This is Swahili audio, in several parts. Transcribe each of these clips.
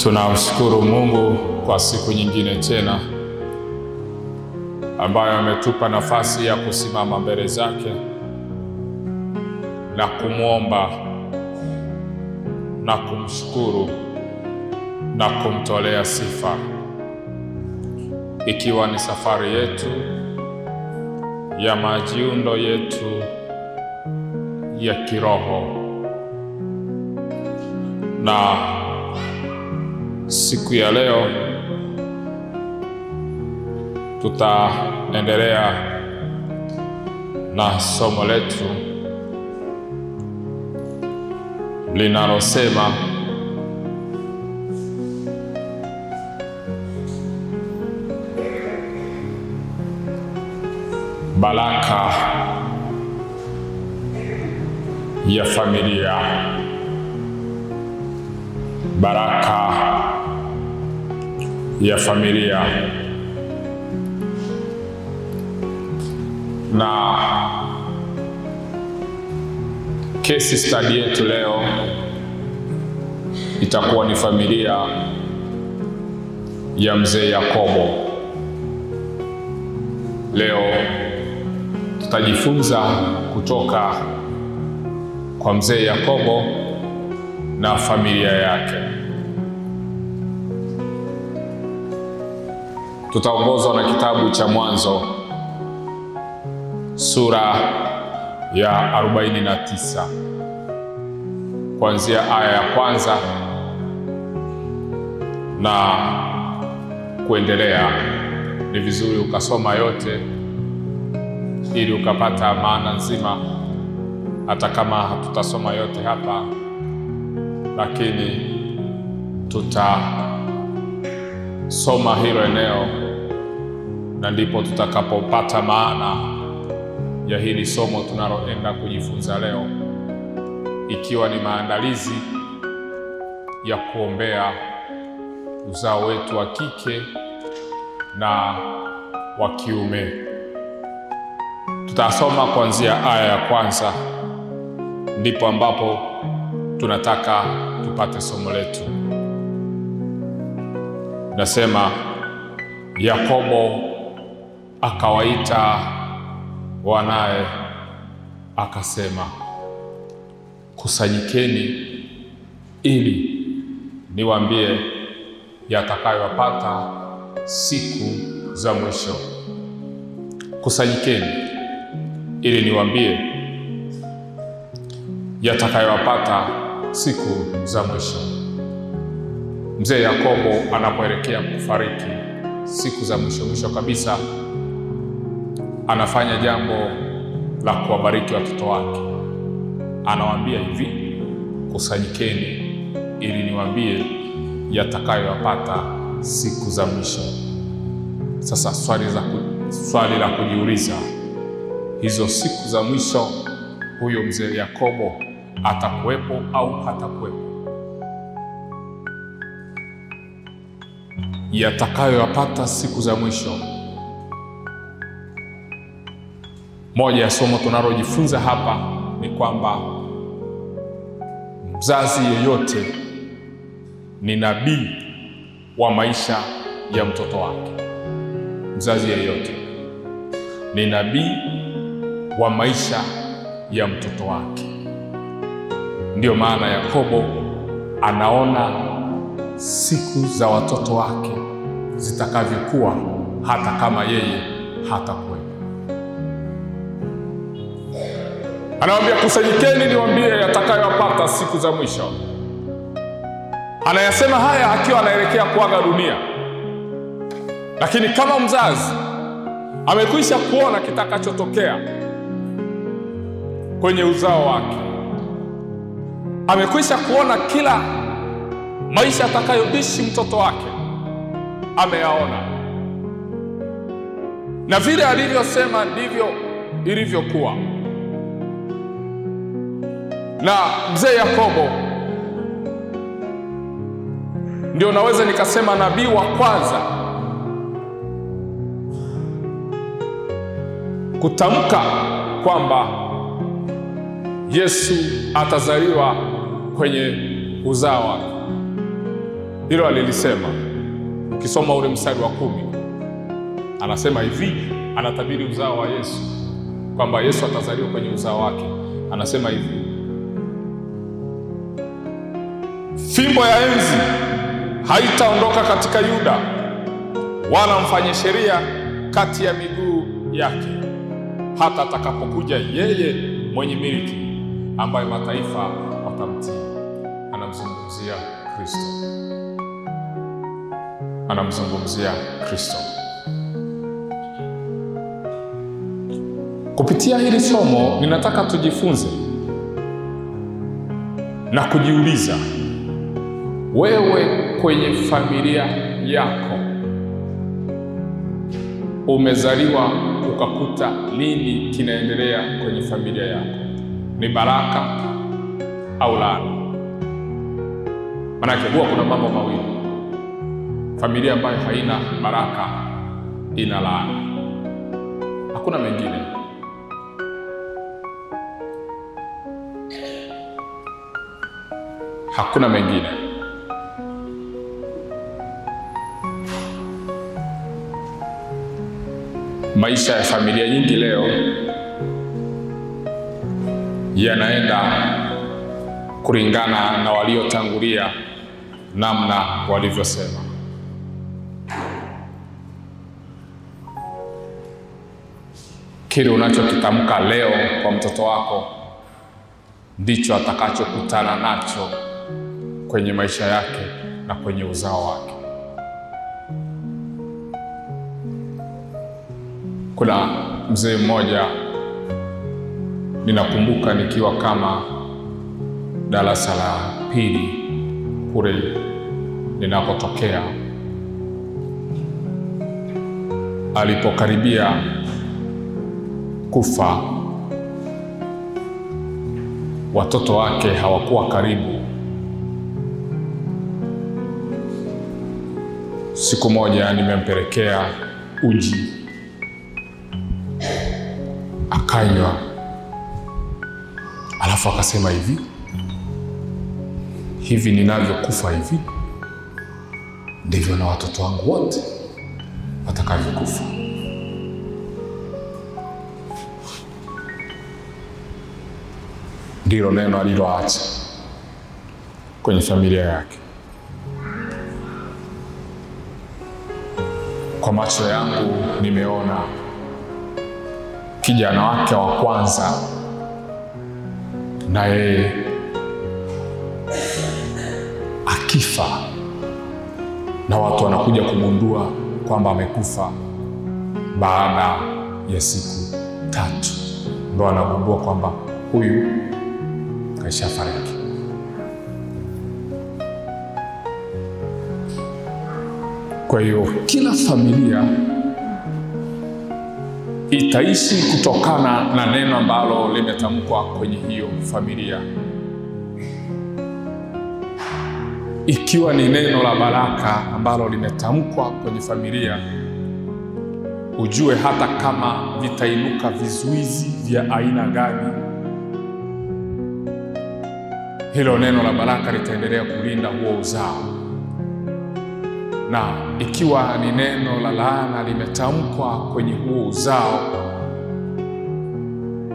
Tunamshukuru Mungu kwa siku nyingine tena ambayo ametupa nafasi ya kusimama mbele zake na kumwomba na kumshukuru na kumtolea sifa, ikiwa ni safari yetu ya majiundo yetu ya kiroho. Na siku ya leo tutaendelea na somo letu linalosema baraka ya familia. Baraka ya familia. Na case study yetu leo itakuwa ni familia ya mzee Yakobo. Leo tutajifunza kutoka kwa mzee Yakobo na familia yake. Tutaongozwa na kitabu cha Mwanzo sura ya 49 kuanzia aya ya kwanza na kuendelea. Ni vizuri ukasoma yote ili ukapata maana nzima, hata kama hatutasoma yote hapa, lakini tutasoma hilo eneo na ndipo tutakapopata maana ya hili somo tunaloenda kujifunza leo, ikiwa ni maandalizi ya kuombea uzao wetu wa kike na wa kiume. Tutasoma kuanzia aya ya kwanza, ndipo ambapo tunataka tupate somo letu. Nasema, Yakobo akawaita wanae akasema, kusanyikeni ili niwaambie yatakayowapata siku za mwisho. Kusanyikeni ili niwaambie yatakayowapata siku za mwisho. Mzee Yakobo anapoelekea kufariki siku za mwisho kabisa, anafanya jambo la kuwabariki watoto wake. Anawaambia hivi, kusanyikeni ili niwaambie yatakayowapata siku za mwisho. Sasa swali la kujiuliza, hizo siku za mwisho huyo mzee Yakobo atakuwepo au hatakuwepo? Yatakayowapata siku za mwisho. Moja ya somo tunalojifunza hapa ni kwamba mzazi yeyote ni nabii wa maisha ya mtoto wake. Mzazi yeyote ni nabii wa maisha ya mtoto wake. Ndio maana Yakobo anaona siku za watoto wake zitakavyokuwa hata kama yeye hatakuwepo. Anawaambia, kusanyikeni niwaambie yatakayowapata siku za mwisho. Anayasema haya akiwa anaelekea kuaga dunia, lakini kama mzazi amekwisha kuona kitakachotokea kwenye uzao wake. Amekwisha kuona kila maisha atakayoishi mtoto wake, ameyaona, na vile alivyosema ndivyo ilivyokuwa. Na mzee Yakobo ndio naweza nikasema nabii wa kwanza kutamka kwamba Yesu atazaliwa kwenye uzao wake. Hilo alilisema. Ukisoma ule mstari wa 10, anasema hivi, anatabiri uzao wa Yesu, kwamba Yesu atazaliwa kwenye uzao wake. Anasema hivi, fimbo ya enzi haitaondoka katika Yuda, wala mfanye sheria kati ya miguu yake, hata atakapokuja yeye mwenye miliki, ambaye mataifa watamtii. Anamzungumzia Kristo. Anamzungumzia Kristo. Kupitia hili somo ninataka tujifunze na kujiuliza, wewe kwenye familia yako umezaliwa ukakuta nini kinaendelea kwenye familia yako? Ni baraka au laana? Maana huwa kuna mambo mawili. Familia ambayo haina baraka ina laana. Hakuna mengine. Hakuna mengine. Maisha ya familia nyingi leo yanaenda kulingana na waliotangulia namna walivyosema. Kile unachokitamka leo kwa mtoto wako ndicho atakachokutana nacho kwenye maisha yake na kwenye uzao wake. Kuna mzee mmoja ninakumbuka nikiwa kama darasa la pili kule ninapotokea, alipokaribia kufa, watoto wake hawakuwa karibu. Siku moja nimempelekea uji, akanywa, alafu akasema hivi ninavyokufa hivi ndivyo na watoto wangu wote watakavyokufa. Ndilo neno aliloacha kwenye familia yake. Kwa macho yangu nimeona kijana wake wa kwanza na yeye akifa, na watu wanakuja kugundua kwamba amekufa baada ya siku 3. Ndio anagundua kwamba huyu kaishafariki. Kwa hiyo kila familia itaishi kutokana na neno ambalo limetamkwa kwenye hiyo familia. Ikiwa ni neno la baraka ambalo limetamkwa kwenye familia, ujue hata kama vitainuka vizuizi vya aina gani, hilo neno la baraka litaendelea kulinda huo uzao. Na ikiwa ni neno la laana limetamkwa kwenye huo uzao,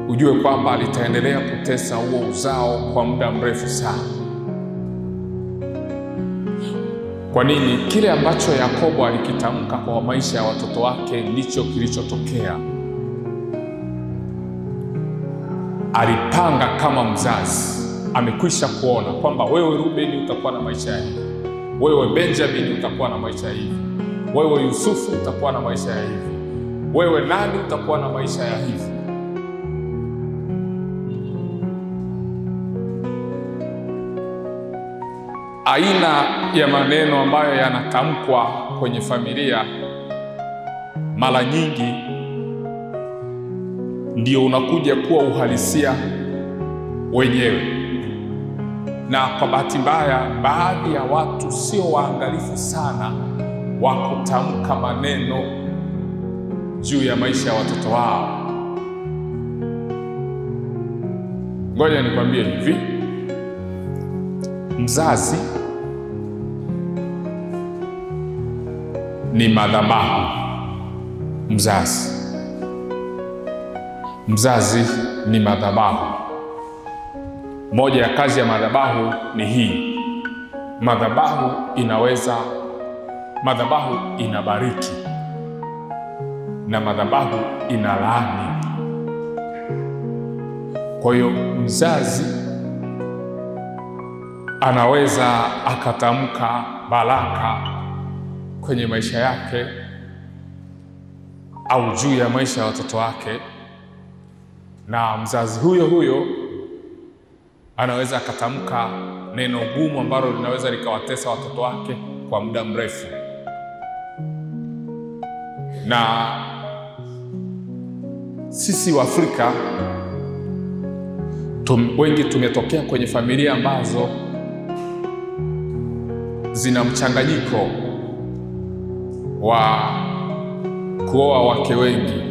ujue kwamba litaendelea kutesa huo uzao kwa muda mrefu sana. Kwa nini? Kile ambacho Yakobo alikitamka kwa maisha ya watoto wake ndicho kilichotokea. Alipanga kama mzazi, amekwisha kuona kwamba wewe Rubeni utakuwa na maisha hivi, wewe Benjamin utakuwa na maisha hivi, wewe Yusufu utakuwa na maisha ya hivi, wewe nani utakuwa na maisha ya hivi. Aina ya maneno ambayo yanatamkwa kwenye familia mara nyingi ndio unakuja kuwa uhalisia wenyewe. Na kwa bahati mbaya, baadhi ya watu sio waangalifu sana wa kutamka maneno juu ya maisha ya watoto wao. Ngoja nikwambie hivi, mzazi ni madhabahu. Mzazi ni madhabahu. Moja ya kazi ya madhabahu ni hii. Madhabahu inabariki na madhabahu inalaani. Kwa hiyo mzazi anaweza akatamka baraka kwenye maisha yake au juu ya maisha ya watoto wake, na mzazi huyo anaweza akatamka neno gumu ambalo linaweza likawatesa watoto wake kwa muda mrefu. Na sisi wa Afrika wengi tumetokea kwenye familia ambazo zina mchanganyiko wa kuoa wake wengi.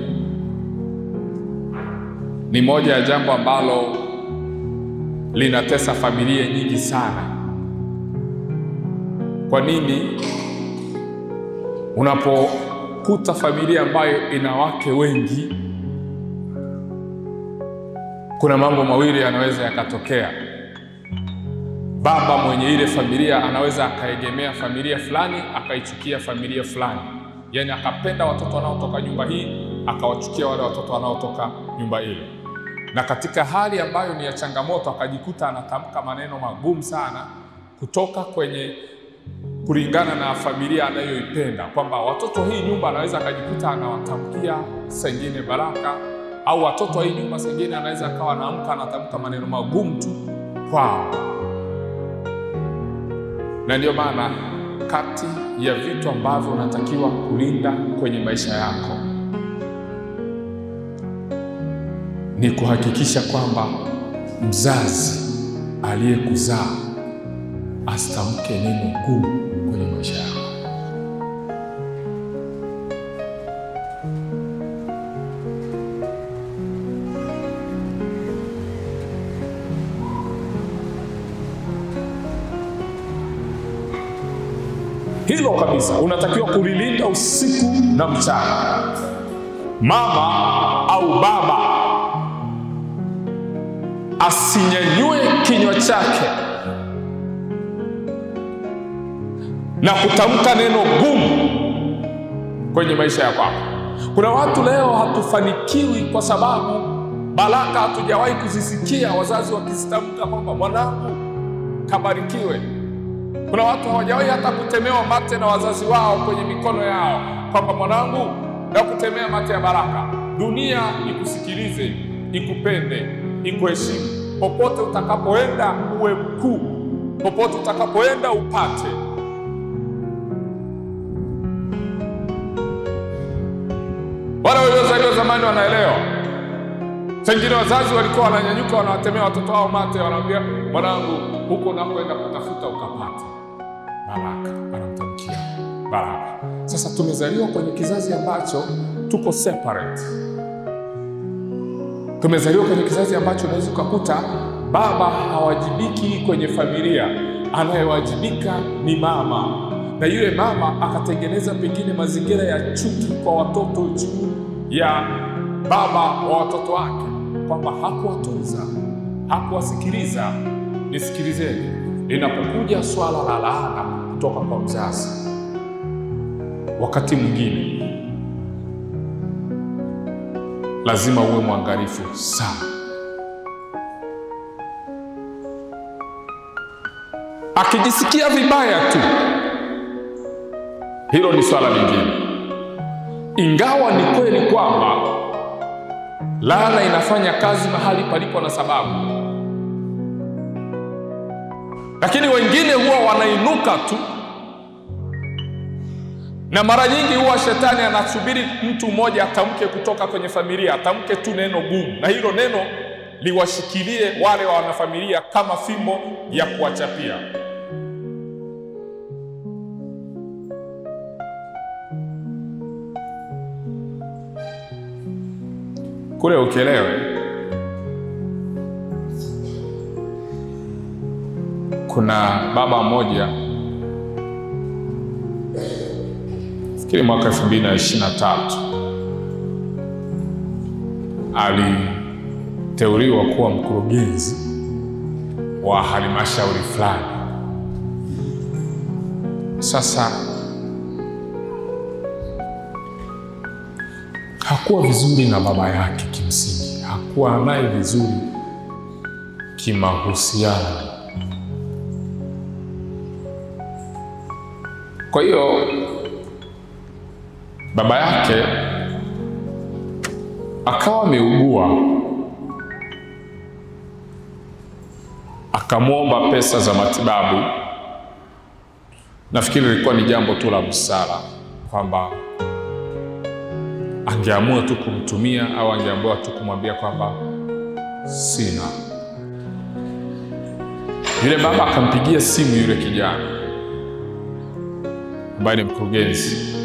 Ni moja ya jambo ambalo linatesa familia nyingi sana. Kwa nini? Unapokuta familia ambayo ina wake wengi, kuna mambo mawili yanaweza yakatokea. Baba mwenye ile familia anaweza akaegemea familia fulani, akaichukia familia fulani. Yaani akapenda watoto wanaotoka nyumba hii, akawachukia wale watoto wanaotoka nyumba ile. Na katika hali ambayo ni ya changamoto, akajikuta anatamka maneno magumu sana kutoka kwenye kulingana na familia anayoipenda, kwamba watoto hii nyumba anaweza akajikuta anawatamkia sengine baraka, au watoto hii nyumba sengine anaweza akawa anaamka anatamka maneno magumu tu kwao. Na ndio maana kati ya vitu ambavyo unatakiwa kulinda kwenye maisha yako ni kuhakikisha kwamba mzazi aliyekuzaa asitamke neno gumu kwenye maisha yako. Hilo kabisa unatakiwa kulilinda usiku na mchana. Mama au baba asinyanyue kinywa chake na kutamka neno gumu kwenye maisha yako. Kuna watu leo hatufanikiwi kwa sababu baraka hatujawahi kuzisikia wazazi wakizitamka kwamba mwanangu kabarikiwe. Kuna watu hawajawahi hata kutemewa mate na wazazi wao kwenye mikono yao kwamba mwanangu na kutemea mate ya baraka. Dunia ikusikilize, ikupende, ikuheshimu. Popote utakapoenda uwe mkuu, popote utakapoenda upate. Wale waliozaliwa zamani wanaelewa. Sengine wazazi walikuwa wananyanyuka wanawatemea watoto wao mate, wanaambia mwanangu huko unakoenda kutafuta ukapate baraka, anamtamkia baraka. Sasa tumezaliwa kwenye kizazi ambacho tuko separate. Tumezaliwa kwenye kizazi ambacho unaweza kukuta baba hawajibiki kwenye familia, anayewajibika ni mama. Na yule mama akatengeneza pengine mazingira ya chuki kwa watoto juu ya baba wa watoto wake, kwamba hakuwatunza, hakuwasikiliza. Nisikilizeni, linapokuja swala la laana kutoka kwa mzazi, wakati mwingine lazima uwe mwangalifu sana. Akijisikia vibaya tu, hilo ni swala lingine. Ingawa ni kweli kwamba laana inafanya kazi mahali palipo na sababu, lakini wengine huwa wanainuka tu, na mara nyingi huwa shetani anasubiri mtu mmoja atamke kutoka kwenye familia, atamke tu neno gumu, na hilo neno liwashikilie wale wa wanafamilia kama fimbo ya kuwachapia. Kule Ukerewe kuna baba mmoja, Kile mwaka 2023 aliteuliwa kuwa mkurugenzi wa halmashauri fulani. Sasa hakuwa vizuri na baba yake, kimsingi hakuwa naye vizuri kimahusiano. Kwa hiyo baba yake akawa ameugua, akamwomba pesa za matibabu. Nafikiri ilikuwa ni jambo tu la busara kwamba angeamua tu kumtumia au angeamua tu kumwambia kwamba sina. Yule baba akampigia simu yule kijana ambaye ni mkurugenzi,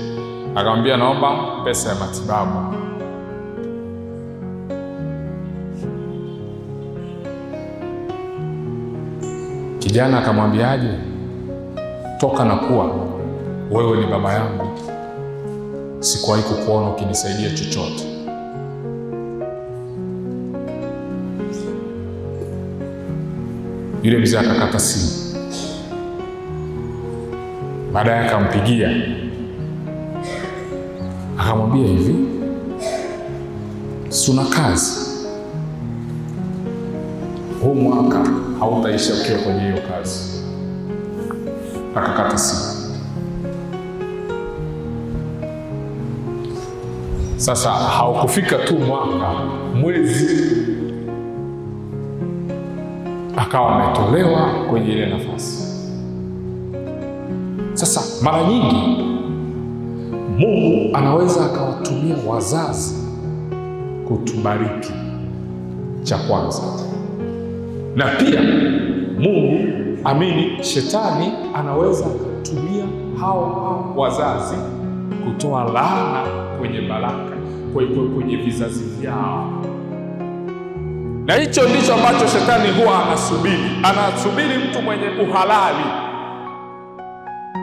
akamwambia naomba pesa ya matibabu. Kijana akamwambiaje? Toka na kuwa wewe ni baba yangu, sikuwahi kukuona ukinisaidia chochote. Yule mzee akakata simu. Baadaye akampigia akamwambia hivi, suna kazi, huu mwaka hautaisha ukiwa kwenye hiyo kazi. Akakata simu. Sasa haukufika tu mwaka, mwezi akawa ametolewa kwenye ile nafasi. Sasa mara nyingi Mungu anaweza akawatumia wazazi kutubariki, cha kwanza. Na pia shetani anaweza kutumia hao wazazi kutoa laana kwenye baraka, kwenye vizazi vyao. Na hicho ndicho ambacho shetani huwa anasubiri mtu mwenye uhalali,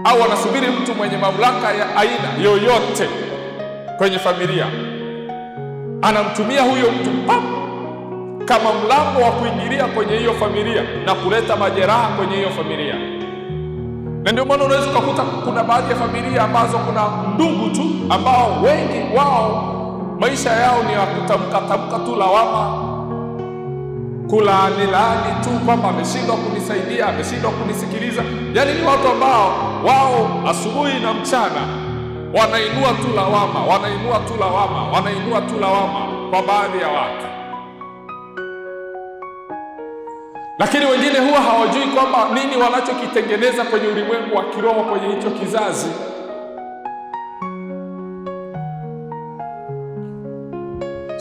au anasubiri mtu mwenye mamlaka ya aina yoyote kwenye familia. Anamtumia huyo mtu kama mlango wa kuingilia kwenye hiyo familia na kuleta majeraha kwenye hiyo familia. Na ndio maana unaweza kukuta kuna baadhi ya familia ambazo kuna ndugu tu ambao wengi wao maisha yao ni ya kutamka tu lawama, kulaani tu kwamba ameshindwa kunisaidia, ameshindwa kunisikiliza. Yaani ni watu ambao wao asubuhi na mchana wanainua tu lawama kwa baadhi ya watu. Lakini wengine huwa hawajui kwamba nini wanachokitengeneza kwenye ulimwengu wa kiroho kwenye hicho kizazi.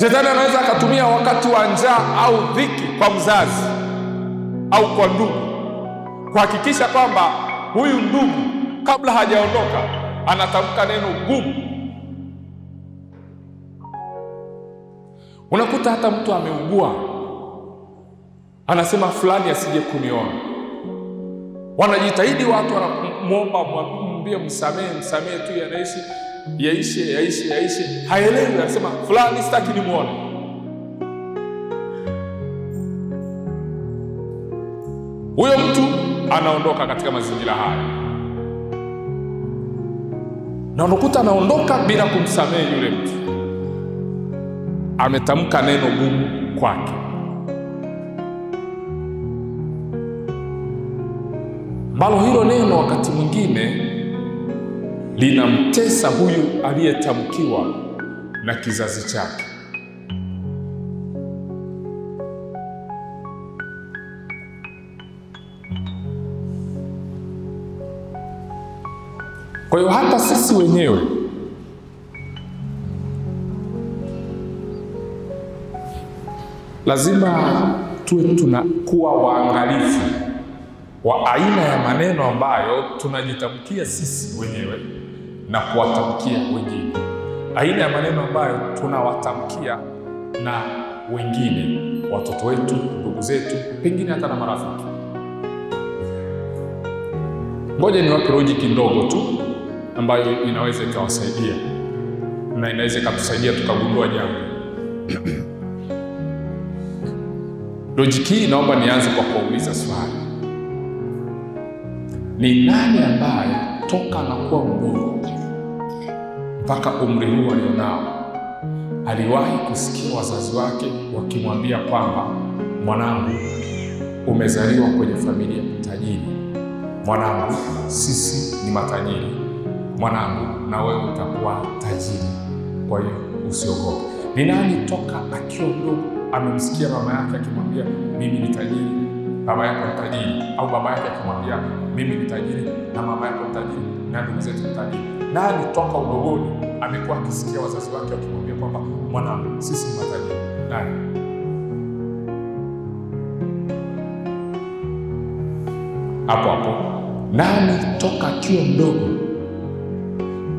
Shetani anaweza akatumia wakati wa njaa au dhiki kwa mzazi au kwa ndugu kuhakikisha kwamba huyu ndugu kabla hajaondoka anatamka neno gumu. Unakuta hata mtu ameugua anasema fulani asije kuniona. Wanajitahidi watu, wanamuomba, mwambie msamehe tu, yaishe. Haelewi, anasema fulani sitaki nimuone. Huyo mtu anaondoka katika mazingira haya. Na unakuta anaondoka bila kumsamehe yule mtu. Ametamka neno gumu kwake. Mbalo hilo neno wakati mwingine linamtesa huyu aliyetamkiwa na kizazi chake. Kwa hiyo hata sisi wenyewe lazima tuwe tunakuwa waangalifu wa aina ya maneno ambayo tunajitamkia sisi wenyewe na kuwatamkia wengine. Aina ya maneno ambayo tunawatamkia na wengine, watoto wetu, ndugu zetu, pengine hata na marafiki. Ngoja niwape logic ndogo tu ambayo inaweza ikawasaidia na inaweza ikatusaidia tukagundua jambo. Lojiki hii naomba nianze kwa kuuliza swali. Ni nani ambaye toka anakuwa mdogo mpaka umri huu alionao aliwahi kusikia wazazi wake wakimwambia kwamba mwanangu, umezaliwa kwenye familia tajiri, mwanangu, sisi ni matajiri, mwanangu, na wewe utakuwa tajiri, kwa hiyo usiogope? Ni nani toka akiwa mdogo amemsikia mama yake akimwambia mimi ni tajiri, baba yako ni tajiri, au baba yake akimwambia mimi ni tajiri na mama yako ni tajiri na ndugu zetu ni tajiri? Nani toka udogoni amekuwa akisikia wazazi wake wakimwambia kwamba mwanangu, sisi ni matajiri? Nani? Hapo hapo, nani toka akiwa mdogo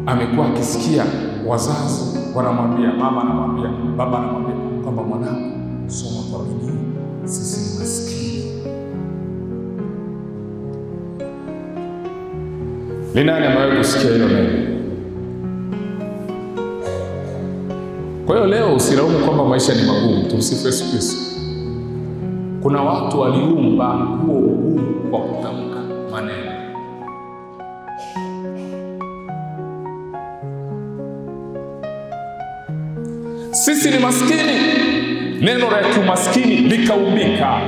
amekuwa akisikia wazazi wanamwambia, mama anamwambia, baba anamwambia kwamba mwanangu, soma kwa bidii, sisi ni maskini? Ni nani ambaye kusikia hilo neno? Kwa hiyo leo usilaumu kwamba maisha ni magumu. Tumsifu Yesu Kristo. Kuna watu waliumba huo ugumu kwa kutamka maneno. Sisi ni maskini. Neno la kiumaskini likaumbika.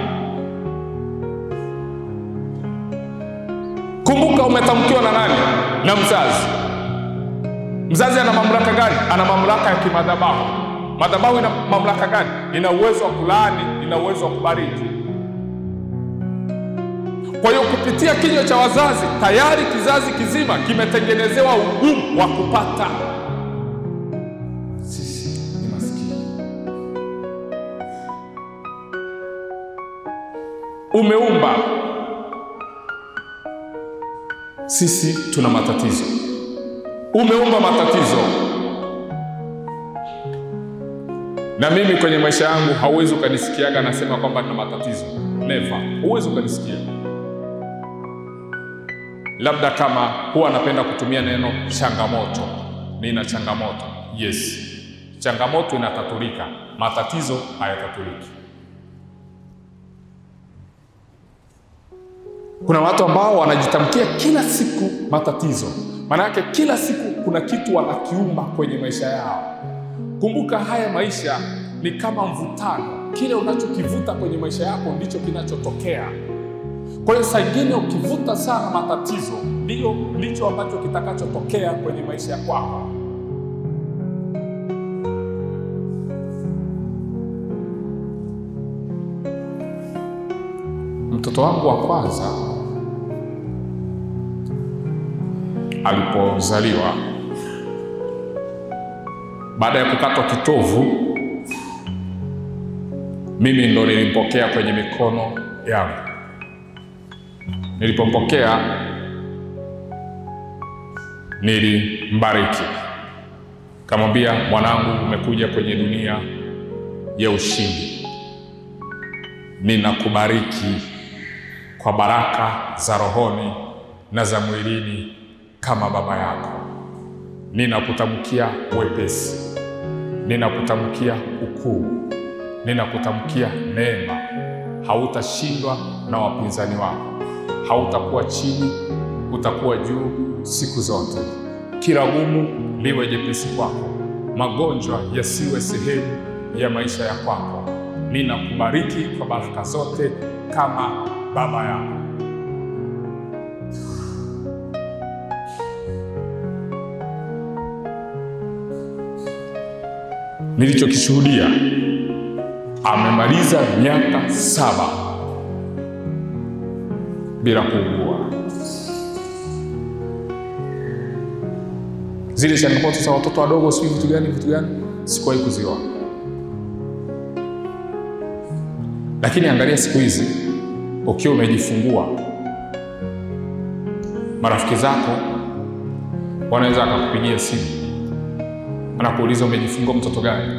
Kumbuka umetamkiwa na nani? Na mzazi. Mzazi ana mamlaka gani? Ana mamlaka ya kimadhabahu. Madhabahu ina mamlaka gani? Ina uwezo wa kulaani, ina uwezo wa kubariki. Kwa hiyo kupitia kinywa cha wazazi tayari kizazi kizima kimetengenezewa ugumu wa kupata. Sisi ni maskini. Umeumba. Sisi tuna matatizo. Umeumba matatizo. Na mimi kwenye maisha yangu hauwezi ukanisikiaga nasema kwamba nina matatizo. Never. Huwezi ukanisikia. Labda kama huwa napenda kutumia neno changamoto. Nina changamoto. Yes. Changamoto inatatulika. Matatizo hayatatuliki. Kuna watu ambao wanajitamkia kila siku matatizo. Maana yake kila siku kuna kitu wanakiumba kwenye maisha yao. Kumbuka haya maisha ni kama mvutano. Kile unachokivuta kwenye maisha yako ndicho kinachotokea. Kwa hiyo saa nyingine ukivuta sana matatizo, ndicho ambacho kitakachotokea kwenye maisha yako. Mtoto wangu wa kwanza alipozaliwa, baada ya kukatwa kitovu, mimi ndo nilimpokea kwenye mikono yangu. Nilipompokea nilimbariki. Kamwambia, mwanangu, umekuja kwenye dunia ya ushindi. Ninakubariki kwa baraka za rohoni na za mwilini kama baba yako. Ninakutamkia wepesi. Ninakutamkia ukuu. Ninakutamkia neema. Hautashindwa na wapinzani wako. Hautakuwa chini, utakuwa juu siku zote. Kila gumu liwe jepesi kwako. Magonjwa yasiwe sehemu ya maisha ya kwako. Ninakubariki kwa baraka zote kama baba yako. Nilichokishuhudia, amemaliza miaka 7 bila kuugua. Zile changamoto za watoto wadogo, sio vitu gani, sikuwahi kuziona. Lakini angalia siku hizi, ukiwa umejifungua, marafiki zako wanaweza akakupigia simu, anakuuliza umejifungua mtoto gani?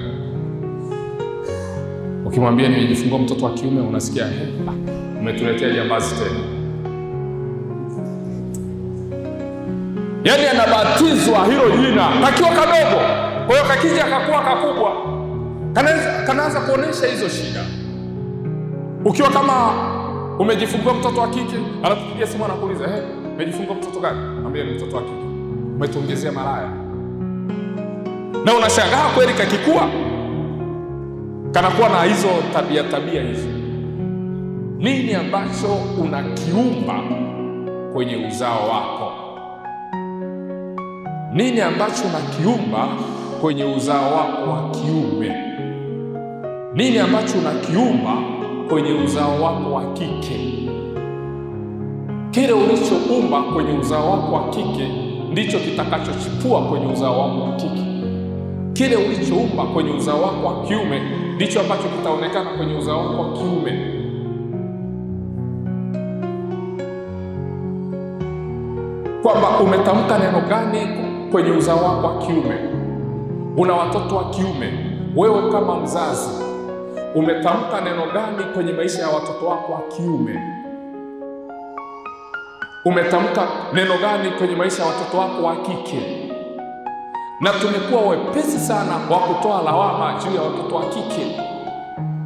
Ukimwambia nimejifungua mtoto wa kiume, unasikia umetuletea jambazi tena. Yaani anabatizwa hilo jina kakiwa kadogo. Kwa hiyo kakija akakuwa kakubwa, kanaanza kuonesha hizo shida. Ukiwa kama umejifungua mtoto wa kike, anakupigia simu anakuuliza, umejifungua mtoto gani? Ambia ni mtoto wa kike. Umetuongezea malaya. Na unashangaa kweli kakikua kanakuwa na hizo tabia hizo. Nini ambacho unakiumba kwenye uzao wako? Nini ambacho unakiumba kwenye uzao wako wa kiume? Nini ambacho unakiumba kwenye uzao wako wa kike? Kile ulichoumba kwenye uzao wako wa kike ndicho kitakachochipua kwenye uzao wako wa kike. Kile ulichoumba kwenye uzao wako wa kiume ndicho ambacho kitaonekana kwenye uzao wako wa kiume. Kwamba umetamka neno gani kwenye uzao wako wa kiume. Una watoto wa kiume, wewe kama mzazi umetamka neno gani kwenye maisha ya watoto wako wa kiume? Umetamka neno gani kwenye maisha ya watoto wako wa kike? Na tumekuwa wepesi sana wa kutoa lawama juu ya watoto wa kike.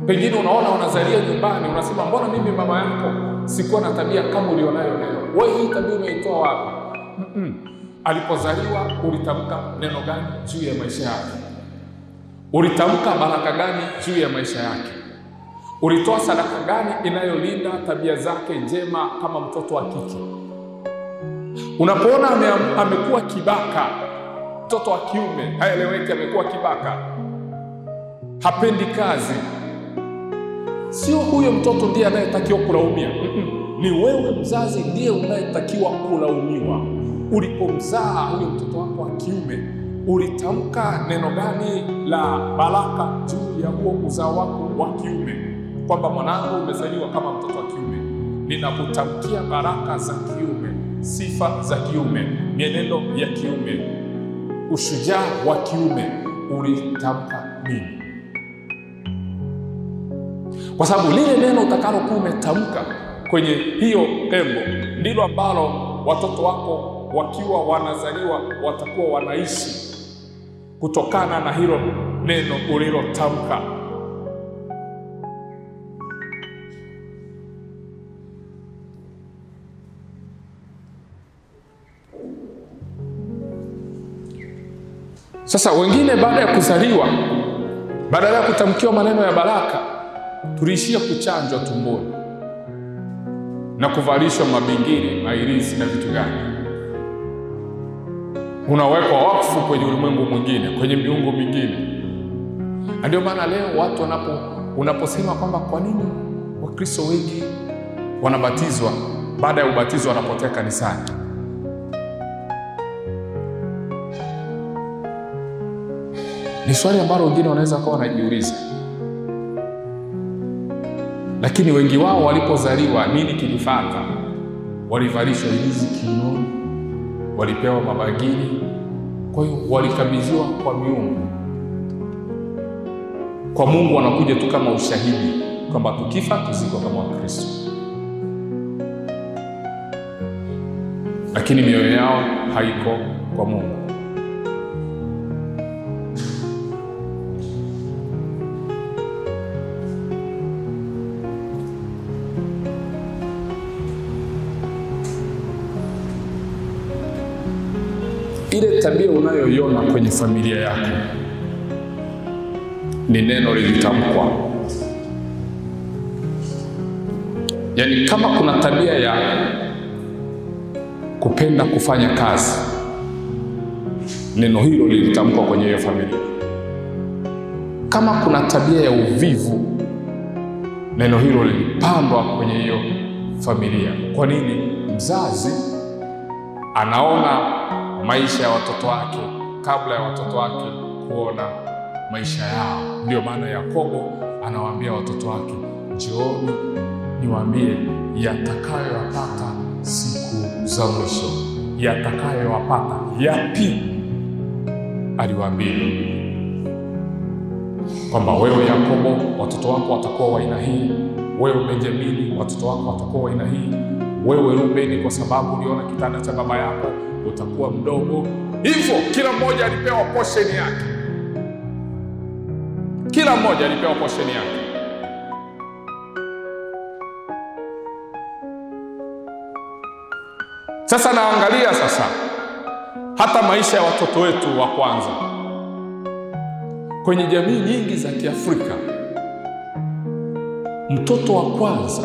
Pengine unaona unazalia nyumbani, unasema mbona mimi mama yako sikuwa na tabia kama ulionayo leo? Wewe hii tabia umeitoa wapi? Alipozaliwa ulitamka neno gani juu ya maisha yake? Ulitamka baraka gani juu ya maisha yake? Ulitoa sadaka gani inayolinda tabia zake njema kama mtoto wa kike? Unapoona amekuwa kibaka, mtoto wa kiume haeleweki, amekuwa kibaka, hapendi kazi, sio huyo mtoto ndiye anayetakiwa kulaumia. Ni wewe mzazi ndiye unayetakiwa kulaumiwa. Ulipomzaa huyo mtoto wako wa kiume, ulitamka neno gani la baraka juu ya huo uzao wako wa kiume? Kwamba mwanangu umezaliwa kama mtoto wa kiume, ninakutamkia baraka za kiume, sifa za kiume, mienendo ya kiume, ushujaa wa kiume. Ulitamka nini? Kwa sababu lile neno utakalokuwa umetamka kwenye hiyo embo ndilo ambalo watoto wako wakiwa wanazaliwa watakuwa wanaishi kutokana na hilo neno ulilotamka. Sasa wengine baada ya kuzaliwa, badala ya kutamkiwa maneno ya baraka, tuliishia kuchanjwa tumboni na kuvalishwa mabingiri, mairizi na vitu gani. Unawekwa wakfu kwenye ulimwengu mwingine, kwenye miungu mingine. Na ndio maana leo watu unaposema kwamba kwa nini Wakristo wengi wanabatizwa, baada ya ubatizo wanapotea kanisani, ni swali ambalo wengine wanaweza kuwa wanajiuliza. Lakini wengi wao walipozaliwa, nini kilifuata? Walivalishwa hizi kiunoni, walipewa mabangili, kwa hiyo walikabidhiwa kwa miungu. Kwa Mungu wanakuja tu kama ushahidi kwamba tukifa tuzikwa kama Wakristo. Lakini mioyo yao haiko kwa Mungu. Ile tabia unayoiona kwenye familia yako ni neno lilitamkwa. Yaani kama kuna tabia ya kupenda kufanya kazi, neno hilo lilitamkwa kwenye hiyo familia. Kama kuna tabia ya uvivu, neno hilo lilipandwa kwenye hiyo familia. Kwa nini? Mzazi anaona maisha ya watoto wake kabla ya watoto wake kuona maisha yao. Ndio maana Yakobo anawaambia watoto wake, njooni niwaambie yatakayowapata siku za mwisho. Yatakayowapata yapi? Aliwaambia kwamba wewe Yakobo, watoto wako watakuwa wa aina hii. Wewe Benjamini, watoto wako watakuwa wa aina hii. Wewe Rubeni, kwa sababu uliona kitanda cha baba yako utakuwa mdogo. Hivyo kila mmoja alipewa portion yake, kila mmoja alipewa portion yake. Sasa naangalia sasa hata maisha ya watoto wetu wa kwanza. Kwenye jamii nyingi za Kiafrika, mtoto wa kwanza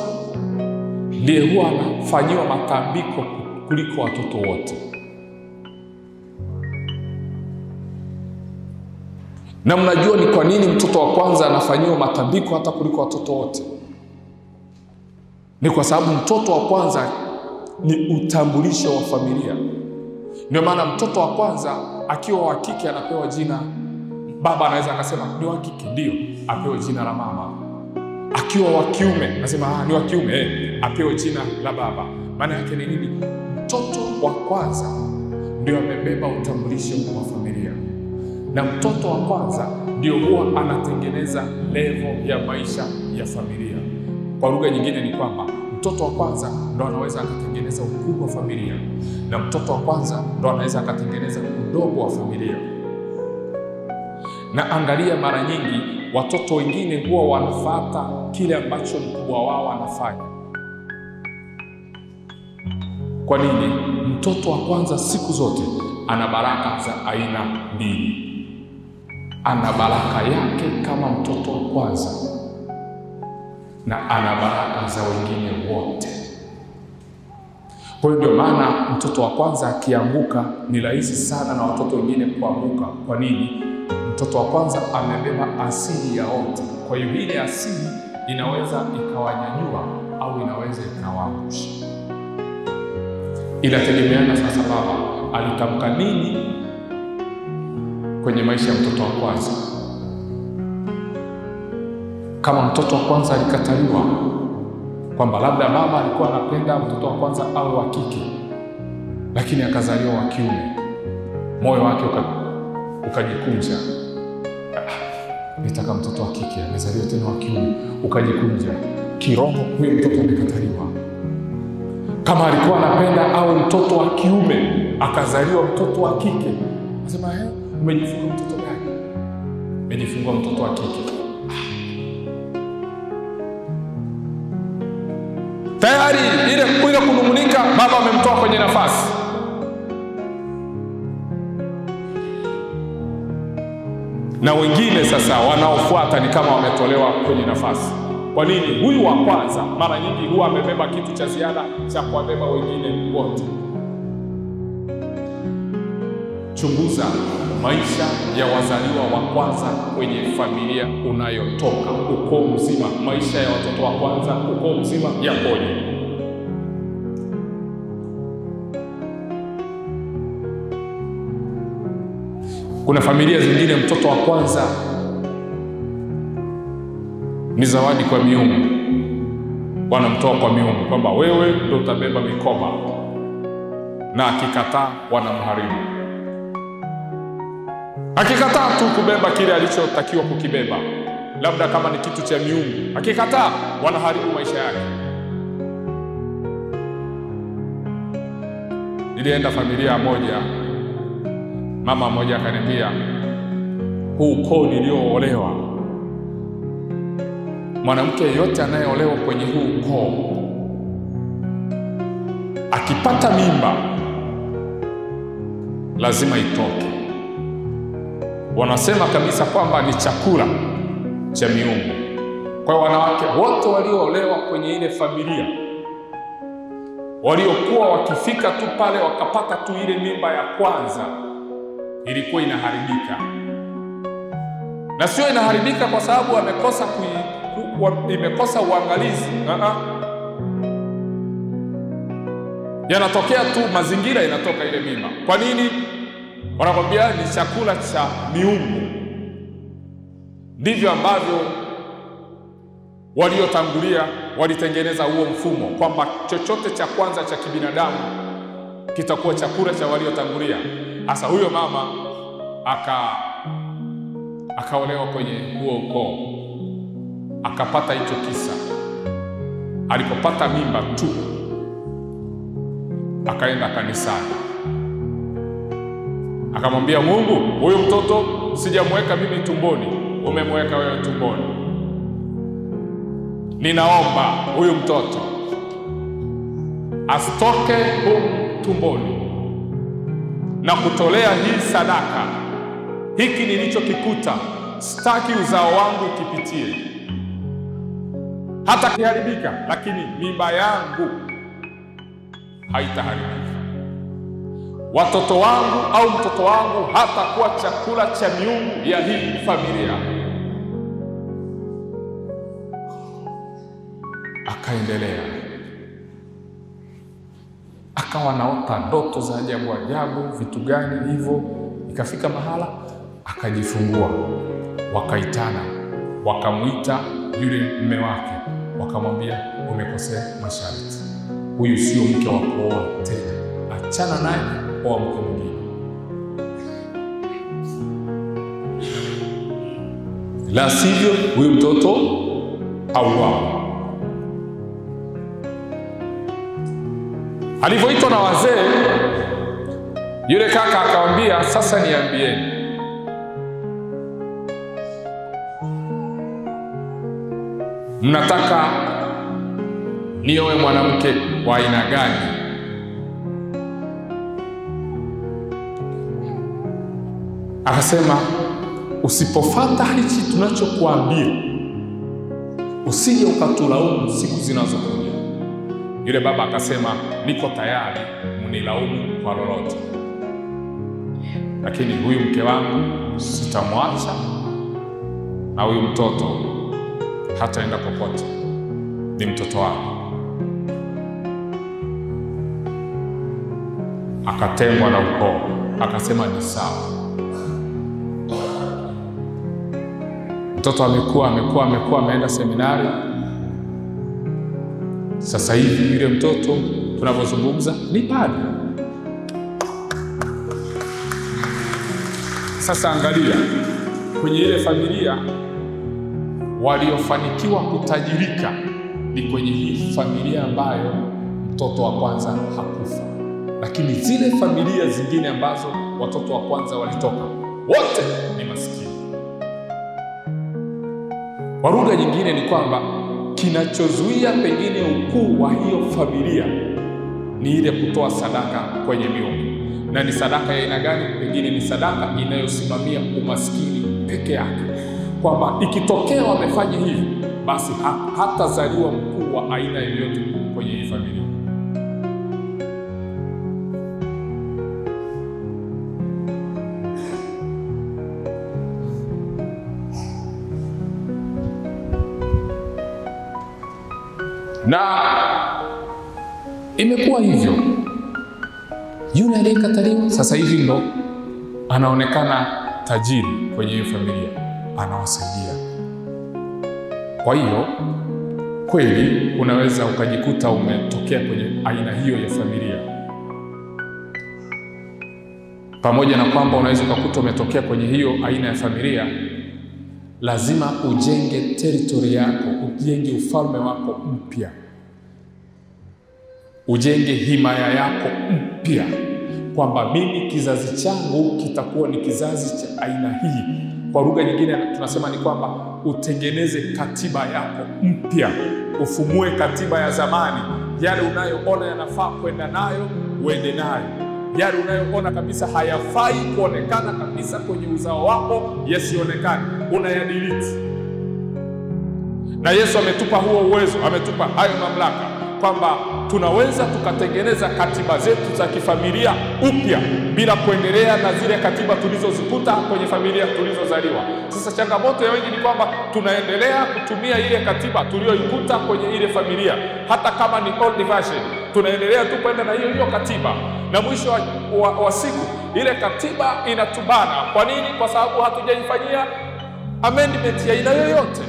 ndiye huwa anafanyiwa matambiko kuliko watoto wote. Na mnajua ni kwa nini mtoto wa kwanza anafanyiwa matambiko hata kuliko watoto wote? Ni kwa sababu mtoto wa kwanza ni utambulisho wa familia. Ndio maana mtoto wa kwanza akiwa wa kike anapewa jina, baba anaweza akasema ni wa kike, ndio apewe jina la mama. Akiwa wa kiume anasema ni wa kiume, apewe jina la baba. Maana yake ni nini? Mtoto wa kwanza ndio amebeba utambulisho wa familia, na mtoto wa kwanza ndio huwa anatengeneza level ya maisha ya familia. Kwa lugha nyingine ni kwamba mtoto wa kwanza ndo anaweza akatengeneza ukubwa wa familia, na mtoto wa kwanza ndo anaweza akatengeneza udogo wa familia. Na angalia, mara nyingi watoto wengine huwa wanafuata kile ambacho mkubwa wao anafanya. Kwa nini? Mtoto wa kwanza siku zote ana baraka za aina mbili. Ana baraka yake kama mtoto wa kwanza, na ana baraka za wengine wote. Kwa hiyo ndio maana mtoto wa kwanza akianguka ni rahisi sana na watoto wengine kuanguka. Kwa nini? Mtoto wa kwanza amebeba asili ya wote. Kwa hiyo ile asili inaweza ikawanyanyua au inaweza ikawaangusha. Inategemeana sasa baba alitamka nini kwenye maisha ya mtoto wa kwanza. Kama mtoto wa kwanza alikataliwa, kwamba labda baba alikuwa anapenda mtoto wa kwanza awe wa kike, lakini akazaliwa wa kiume, moyo wake ukajikunja. Nitaka mtoto wa kike, amezaliwa tena wa kiume, ukajikunja. Kiroho huyo mtoto amekataliwa. Kama alikuwa anapenda awe mtoto wa kiume, akazaliwa mtoto wa kike, nasema umejifungua mtoto gani? Umejifungua mtoto wa kike. Tayari ile kunung'unika, baba amemtoa kwenye nafasi. Na wengine sasa wanaofuata ni kama wametolewa kwenye nafasi. Kwa nini? Huyu wa kwanza mara nyingi huwa amebeba kitu cha ziada cha kuwabeba wengine wote. Chunguza maisha ya wazaliwa wa kwanza kwenye familia unayotoka, ukoo mzima. Maisha ya watoto wa kwanza, ukoo mzima yapoje? Kuna familia zingine mtoto wa kwanza ni zawadi kwa miungu. Wanamtoa kwa miungu kwamba wewe ndio utabeba mikoba, na akikataa wanamharibu. Akikataa tu kubeba kile alichotakiwa kukibeba, labda kama ni kitu cha miungu, akikataa wanaharibu maisha yake. Nilienda familia moja, mama mmoja akaniambia, huu ukoo nilioolewa, mwanamke yeyote anayeolewa kwenye huu ukoo akipata mimba lazima itoke. Wanasema kabisa kwamba ni chakula cha miungu. Kwa hiyo wanawake wote walioolewa kwenye ile familia, waliokuwa wakifika tu pale wakapata tu ile mimba ya kwanza, ilikuwa inaharibika. Na sio inaharibika kwa sababu wamekosa imekosa uangalizi. Yanatokea tu mazingira, inatoka ile mimba. Kwa nini? Wanakwambia ni chakula cha miungu. Ndivyo ambavyo waliotangulia walitengeneza huo mfumo, kwamba chochote cha kwanza cha kibinadamu kitakuwa chakula cha waliotangulia. Hasa huyo mama akaolewa kwenye huo ukoo, akapata hicho kisa. Alipopata mimba tu akaenda kanisani, Akamwambia Mungu, huyu mtoto sijamweka mimi tumboni, umemweka wewe tumboni. Ninaomba huyu mtoto asitoke humu tumboni na kutolea hii sadaka. Hiki nilichokikuta, sitaki uzao wangu kipitie. Hata kiharibika, lakini mimba yangu haitaharibika. Watoto wangu au mtoto wangu hatakuwa chakula cha miungu ya hii familia. Akaendelea, akawa naota ndoto za ajabu ajabu, vitu gani hivyo. Ikafika mahala akajifungua, wakaitana, wakamuita yule mume wake, wakamwambia umekosea masharti, huyu sio mke wa kuoa tena, achana naye, oa mke mwingine, la sivyo huyu mtoto auawe. Alivyoitwa na wazee, yule kaka akamwambia, sasa niambieni, mnataka nioe mwanamke wa aina gani? Akasema, usipofuata hichi tunachokuambia, usije ukatulaumu siku zinazokuja. Yule baba akasema, niko tayari mnilaumu kwa lolote, lakini huyu mke wangu sitamwacha, na huyu mtoto hataenda popote, ni mtoto wangu. Akatengwa na ukoo, akasema ni sawa. Mtoto amekuwa ameenda seminari. Sasa hivi yule mtoto tunavyozungumza ni padri. Sasa angalia, kwenye ile familia waliofanikiwa kutajirika ni kwenye hii familia ambayo mtoto wa kwanza hakufa. Lakini zile familia zingine ambazo watoto wa kwanza walitoka, wote ni maskini. Kwa lugha nyingine ni kwamba kinachozuia pengine ukuu wa hiyo familia ni ile kutoa sadaka kwenye miungu. Na ni sadaka ya aina gani? Pengine ni sadaka inayosimamia umaskini peke yake, kwamba ikitokea wamefanya hivi, basi hatazaliwa mkuu wa aina yoyote kwenye hii familia. Na imekuwa hivyo. Yule aliyekataliwa sasa hivi ndo anaonekana tajiri kwenye hiyo familia, anawasaidia. Kwa hiyo kweli unaweza ukajikuta umetokea kwenye aina hiyo ya familia. Pamoja na kwamba unaweza ukakuta umetokea kwenye hiyo aina ya familia, lazima ujenge territory yako, ujenge ufalme wako mpya, ujenge himaya yako mpya, kwamba mimi kizazi changu kitakuwa ni kizazi cha aina hii. Kwa lugha nyingine tunasema ni kwamba utengeneze katiba yako mpya, ufumue katiba ya zamani. Yale unayoona yanafaa kwenda nayo, uende nayo. Yale unayoona kabisa hayafai kuonekana kabisa kwenye uzao wako, yasionekane, unayadelete. Na Yesu ametupa huo uwezo, ametupa hayo mamlaka, kwamba tunaweza tukatengeneza katiba zetu za kifamilia upya bila kuendelea na zile katiba tulizozikuta kwenye familia tulizozaliwa. Sasa changamoto ya wengi ni kwamba tunaendelea kutumia ile katiba tuliyoikuta kwenye ile familia, hata kama ni old version, tunaendelea tu kwenda na hiyo katiba, na mwisho wa siku ile katiba inatubana. Kwa nini? Kwa sababu hatujaifanyia amendment ya aina yoyote.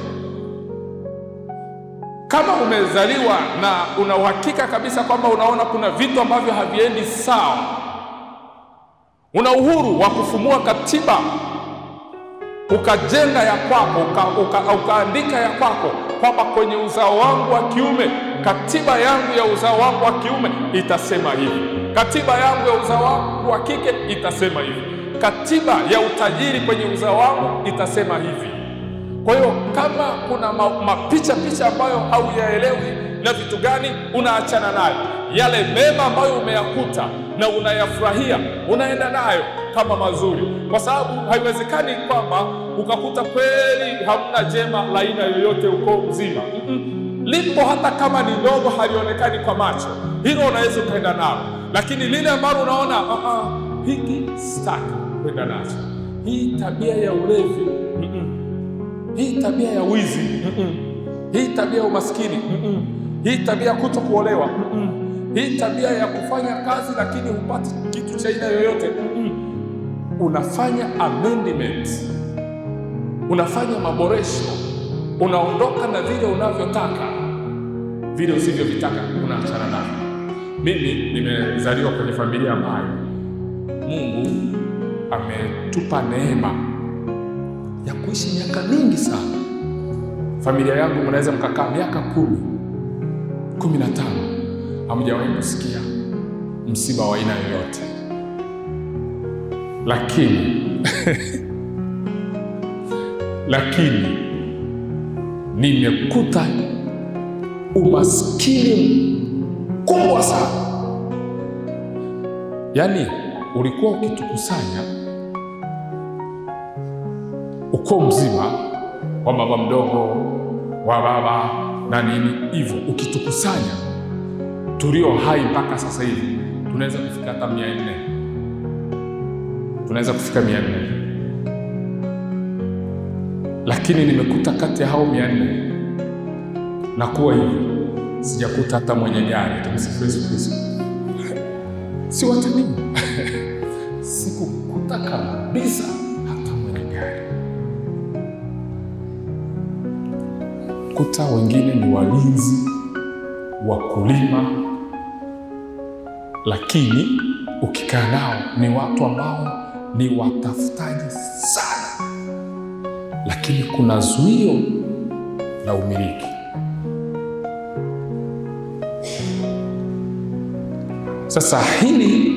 Kama umezaliwa na una uhakika kabisa kwamba unaona kuna vitu ambavyo haviendi sawa, una uhuru wa kufumua katiba, ukajenga ya kwako, ukaandika ya kwako, kwamba kwenye uzao wangu wa kiume, katiba yangu ya uzao wangu wa kiume itasema hivi, katiba yangu ya uzao wangu wa kike itasema hivi, katiba ya utajiri kwenye uzao wangu itasema hivi. Kwa hiyo kama kuna mapicha ambayo hauyaelewi na vitu gani, unaachana nayo. Yale mema ambayo umeyakuta na unayafurahia, unaenda nayo kama mazuri, kwa sababu haiwezekani kwamba ukakuta kweli hamna jema la aina yoyote uko mzima. Lipo, hata kama ni ndogo, halionekani kwa macho, hilo unaweza ukaenda nalo. Lakini lile ambalo unaona hiki sitaki kwenda nacho, hii tabia ya ulevi, hii tabia ya wizi, hii tabia ya umaskini, hii tabia ya kutokuolewa, hii tabia ya kufanya kazi lakini hupati kitu cha aina yoyote, unafanya amendment, unafanya maboresho, unaondoka na vile unavyotaka, vile usivyovitaka unaachana navyo. Mimi nimezaliwa kwenye familia ambayo Mungu ametupa neema ya kuishi miaka mingi sana. Familia yangu mnaweza mkakaa miaka 10, 15, hamjawahi kusikia msiba wa aina yoyote. Lakini nimekuta umaskini kubwa sana. Yaani ulikuwa ukitukusanya uko mzima, wa baba mdogo, wa baba na nini hivyo, ukitukusanya tulio hai mpaka sasa hivi tunaweza kufika hata 400. Tunaweza kufika 400. Lakini nimekuta kati ya hao 400 na kuwa hivi, sijakuta hata mwenye gari. Tumsifu Yesu Kristo. Si watani. Sikukuta kabisa hata mwenye gari. Kuta wengine ni walinzi, wakulima, lakini ukikaa nao ni watu ambao ni watafutaji sana, lakini kuna zuio la umiliki. Sasa hili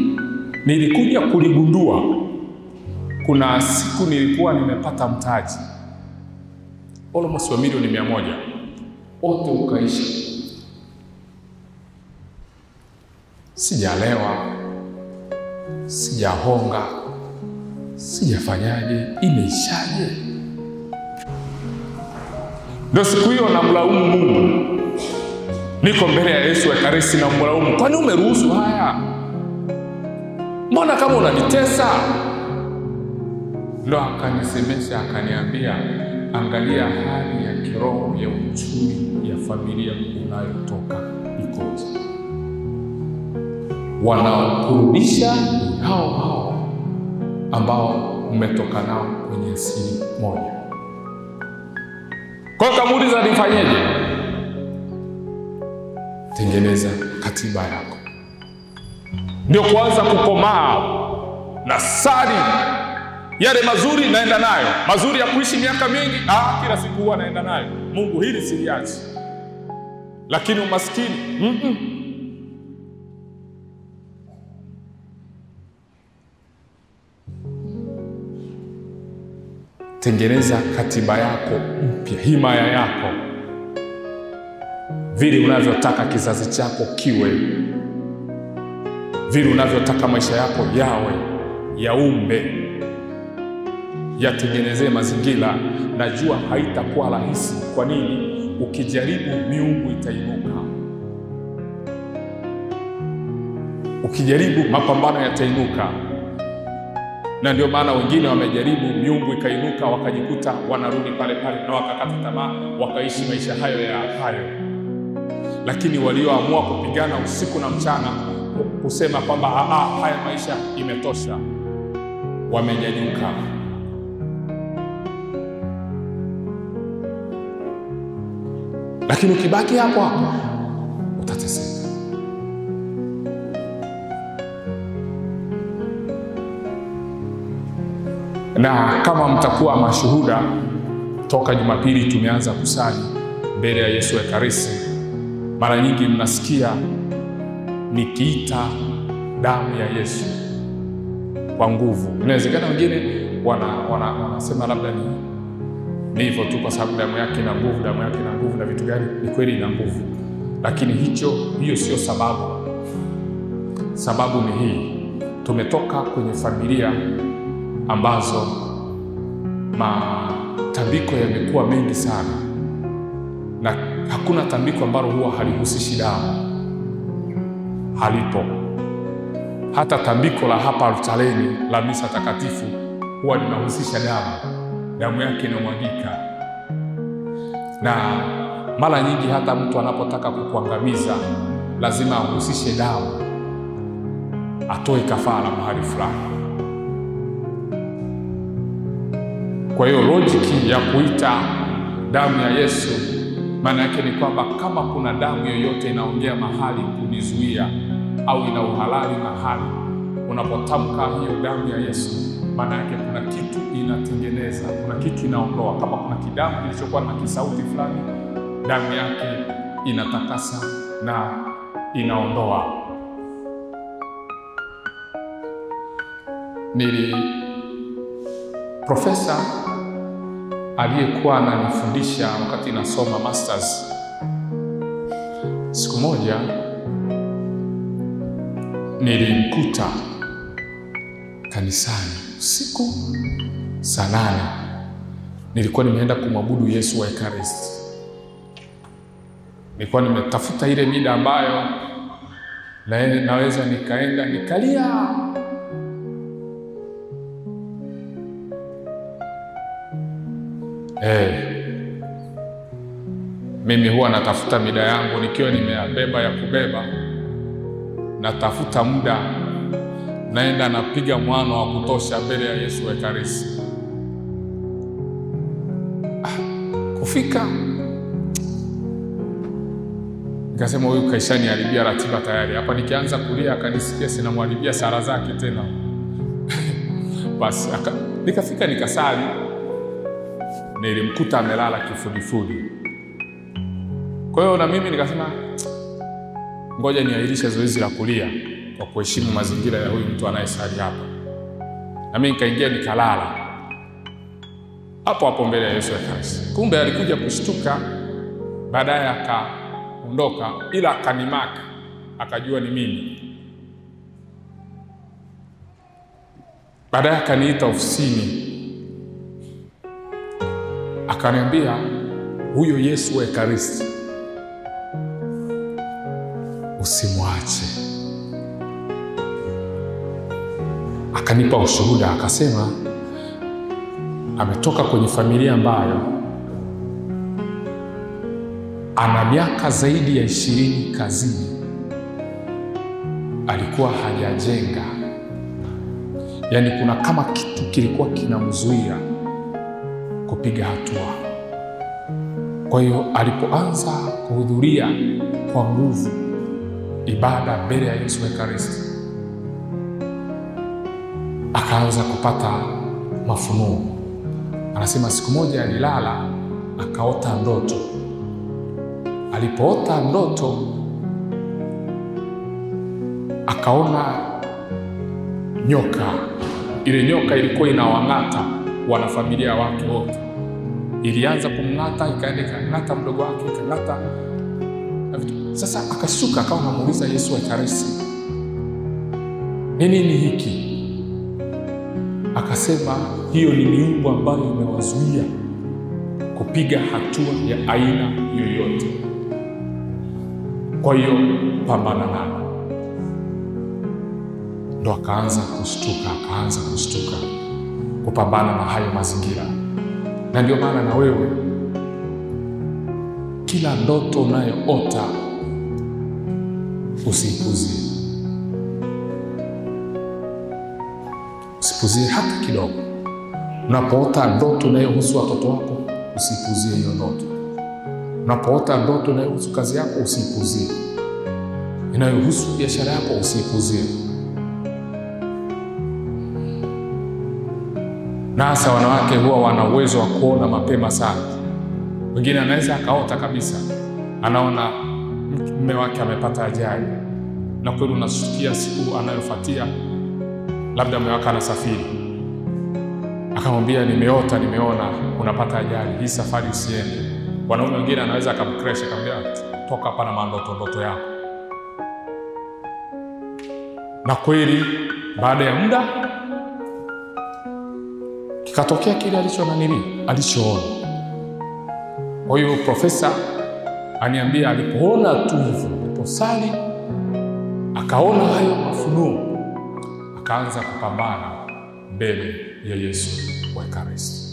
nilikuja kuligundua, kuna siku nilikuwa nimepata mtaji almost wa milioni 100, wote ukaisha. Sijalewa, sijahonga, sijafanyaje, imeishaje? Ndio siku hiyo namlaumu Mungu. Niko mbele ya Yesu Ekaristi na mlaumu, kwani umeruhusu haya? Mbona kama unanitesa? Ndio akanisemesha, akaniambia, angalia hali ya kiroho ya uchumi ya familia unayotoka ikoje. Wanaokurudisha hao ambao umetoka nao kwenye asili moja. Kwa kamuuliza nifanyeje? Tengeneza katiba yako. Ndio kuanza kukomaa na sari yale mazuri naenda nayo. Mazuri ya kuishi miaka mingi, kila siku huwa naenda nayo. Mungu, hili siliachi. Lakini umaskini, Tengeneza katiba yako mpya, himaya yako, vile unavyotaka kizazi chako kiwe, vile unavyotaka maisha yako yawe, yaumbe, yatengenezee mazingira. Najua haitakuwa rahisi. Kwa nini? Ukijaribu miungu itainuka. Ukijaribu mapambano yatainuka. Na ndio maana wengine wamejaribu, miungu ikainuka, wakajikuta wanarudi pale pale na wakakata tamaa, wakaishi maisha hayo ya hayo. Lakini walioamua kupigana usiku na mchana kusema kwamba haya maisha imetosha, wamenyanyuka. Lakini ukibaki hapo hapo utateseka. Na kama mtakuwa mashuhuda, toka Jumapili tumeanza kusali mbele ya Yesu Ekaristi. Mara nyingi mnasikia nikiita damu ya Yesu, kwa nguvu. Inawezekana wengine wanasema labda ni hivyo tu kwa sababu damu yake ina nguvu, damu yake ina nguvu na vitu gani. Ni kweli ina nguvu, lakini hiyo sio sababu. Sababu ni hii: tumetoka kwenye familia ambazo matambiko yamekuwa mengi sana, na hakuna tambiko ambalo huwa halihusishi damu. Halipo. Hata tambiko la hapa altareni la misa takatifu huwa linahusisha damu yake inamwagika. Na mara nyingi hata mtu anapotaka kukuangamiza lazima ahusishe damu, atoe kafara mahali fulani. Kwa hiyo lojiki ya kuita damu ya Yesu, maana yake ni kwamba kama kuna damu yoyote inaongea mahali kunizuia au ina uhalali mahali, unapotamka hiyo damu ya Yesu, maana yake kuna kitu inatengeneza, kuna kitu inaondoa. Kama kuna kidamu kilichokuwa na kisauti fulani, damu yake inatakasa na inaondoa. Profesa aliyekuwa ananifundisha wakati nasoma masters, siku moja nilimkuta kanisani usiku saa 8. Nilikuwa nimeenda kumwabudu Yesu wa Ekaristi. Nilikuwa nimetafuta ile mida ambayo naweza nikaenda nikalia. Mimi huwa natafuta mida yangu nikiwa nimebeba ya kubeba. Natafuta muda, naenda napiga mwano wa kutosha mbele ya Yesu wa Ekaristi. Kufika nikasema huyu kaishani haribia ratiba tayari. Hapa nikianza kulia akanisikia sinamharibia sala zake tena. Basi nikafika nikasali. Nilimkuta amelala kifudifudi. Kwa hiyo na mimi nikasema ngoja niahirishe zoezi la kulia kwa kuheshimu mazingira ya huyu mtu anayesali hapa. Na mimi nikaingia nikalala hapo mbele ya Yesu wa Ekaristi. Kumbe alikuja kushtuka, baadaye akaondoka, ila akanimaka, akajua ni mimi. Baadaye akaniita ofisini, akaniambia huyo Yesu wa Ekaristi usimwache. Akanipa ushuhuda, akasema ametoka kwenye familia ambayo ana miaka zaidi ya 20 kazini, alikuwa hajajenga. Yaani kuna kama kitu kilikuwa kinamzuia kupiga hatua. Kwa hiyo alipoanza kuhudhuria kwa nguvu ibada mbele ya Yesu wa Ekaristi, akaanza kupata mafunuo. Anasema siku moja alilala akaota ndoto. Alipoota ndoto akaona nyoka. Ile nyoka ilikuwa inawang'ata wanafamilia wake wote. Ilianza kumng'ata, ikaenda ikang'ata mdogo wake, ikang'ata. Sasa akashuka akawa anamuuliza Yesu wa Ekaristi, ni nini hiki? Akasema hiyo ni miungu ambayo imewazuia kupiga hatua ya aina yoyote. Kwa hiyo pambana nayo. Ndo akaanza kushtuka kupambana na hayo mazingira. Na ndio maana na wewe kila ndoto unayoota usipuzie. Usipuzie hata kidogo. Unapoota ndoto inayohusu watoto wako, usipuzie hiyo ndoto. Unapoota ndoto inayohusu kazi yako, usipuzie. Inayohusu biashara yako, usipuzie. Na hasa wanawake huwa wana uwezo wa kuona mapema sana. Wengine anaweza akaota kabisa, anaona mume wake amepata ajali, na kweli unasikia siku anayofuatia labda mume wako anasafiri, akamwambia nimeona unapata ajali, hii safari usiende. Wanaume wengine anaweza akamcrash, akamwambia toka hapa na mandoto yako. Na kweli baada ya muda kikatokea kile alichoona. Kwa hiyo profesa aniambia alipoona tu hivyo, aliposali akaona hayo mafunuo, akaanza kupambana mbele ya Yesu wa Ekaristi.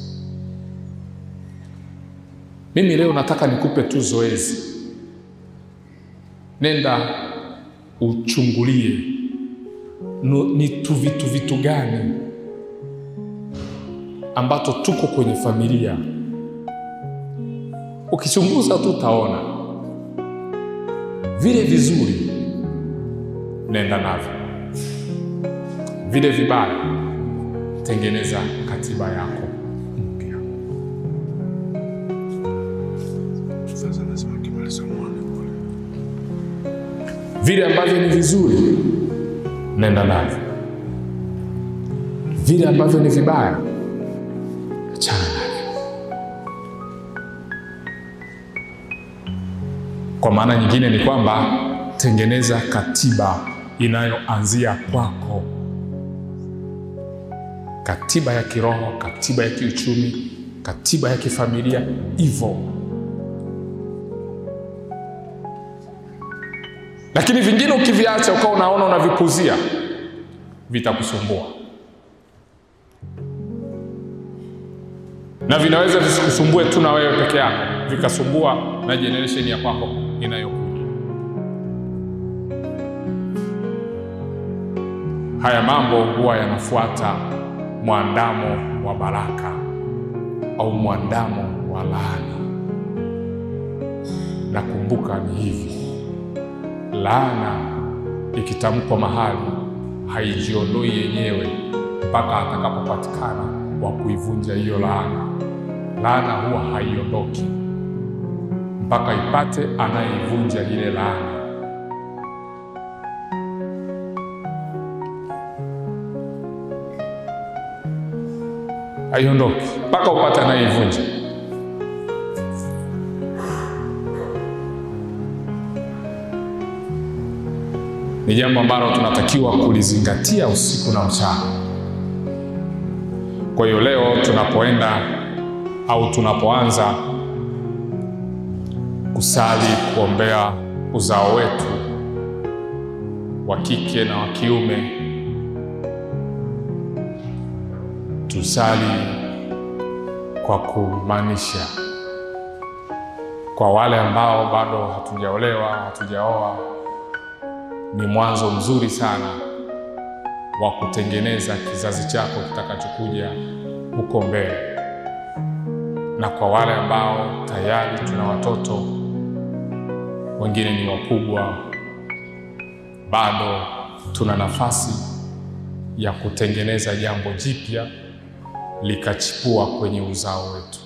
Mimi leo nataka nikupe tu zoezi. Nenda uchungulie ni vitu gani ambato tuko kwenye familia. Ukichunguza tu utaona vile vizuri, nenda navyo. Vile vibaya, tengeneza katiba yako mpya. Sasa lazima kimaliza mwana. Vile ambavyo ni vizuri, nenda navyo. Vile ambavyo ni vibaya, achana navyo. Kwa maana nyingine ni kwamba tengeneza katiba inayoanzia kwako. Katiba ya kiroho, katiba ya kiuchumi, katiba ya kifamilia, hivyo. Lakini vingine ukiviacha ukao unaona unavipuzia, vitakusumbua. Na vinaweza visikusumbue tu na wewe peke yako, vikasumbua na generation ya kwako inayokuja. Haya mambo huwa yanafuata mwandamo wa baraka au mwandamo wa laana. Na kumbuka ni hivi, laana ikitamkwa mahali haijiondoi yenyewe mpaka atakapopatikana wa kuivunja hiyo laana. Laana huwa haiondoki mpaka ipate anayeivunja ile laana. Haiondoki mpaka upate anayeivunja. Ni jambo ambalo tunatakiwa kulizingatia usiku na mchana. Kwa hiyo leo tunapoenda au tunapoanza kusali kuombea uzao wetu wa kike na wa kiume, tusali kwa kumaanisha kwa wale ambao bado hatujaolewa, hatujaoa, ni mwanzo mzuri sana wa kutengeneza kizazi chako kitakachokuja huko mbele. Na kwa wale ambao tayari tuna watoto, wengine ni wakubwa, bado tuna nafasi ya kutengeneza jambo jipya likachipua kwenye uzao wetu.